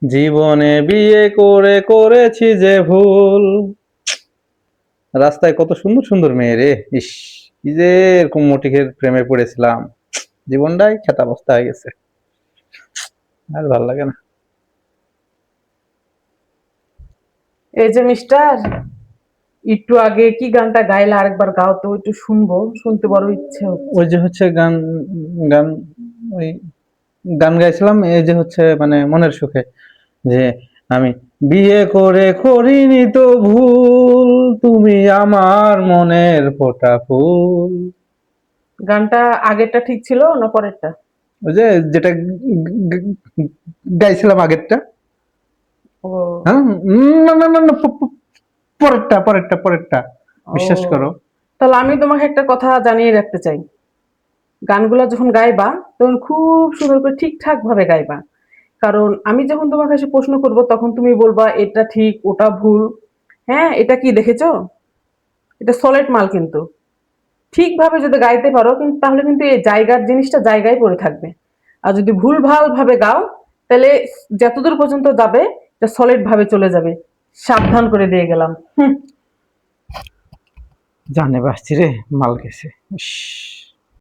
জীবনে বিয়ে করে করেছি যে ভুল। রাস্তায় কত সুন্দর সুন্দর মেয়ে রে, ইস কি যে এরকম মটিকের প্রেমে পড়েছিলাম, জীবনটাই খেতাবস্থা হয়ে গেছে, আর ভাল লাগে না। এই যে মিস্টার, একটু আগে কি গানটা গাইলে আরেকবার গাও তো, একটু শুনবো, শুনতে বড় ইচ্ছে হচ্ছে। ওই যে হচ্ছে গান, গান ওই গান গাইছিলাম, এই যে হচ্ছে মানে মনের সুখে, যে আমি বিয়ে করে করিনি তো ভুল, তুমি আমার মনের ফোঁটা ফুল। গানটা আগেরটা ঠিক ছিল না পরেরটা? ওই যে যেটা গাইছিলাম আগেরটা। ও। হ্যাঁ, না না না না, পরেরটা পরেরটা পরেরটা, ও, বিশ্বাস করো। তাহলে আমি তোমাকে একটা কথা জানিয়ে রাখতে চাই। গানগুলা যখন গাইবা তখন খুব সুন্দর করে ঠিকঠাক ভাবে গাইবা। কারণ আমি যখন তোমার কাছে প্রশ্ন করব তখন তুমি বলবা এটা ঠিক ওটা ভুল। হ্যাঁ, এটা কি দেখেছো? এটা সলিড মাল কিন্তু। ঠিকভাবে যদি গাইতে পারো কিন্তু তাহলে কিন্তু এই জায়গার জিনিসটা জায়গায় পড়ে থাকবে। আর যদি ভুলভাল ভাবে গাও তাহলে যতদূর পর্যন্ত যাবে এটা সলিড ভাবে চলে যাবে। সাবধান করে দিয়ে গেলাম। হুম। জানে বাসছি রে, মাল গেছে, ইস।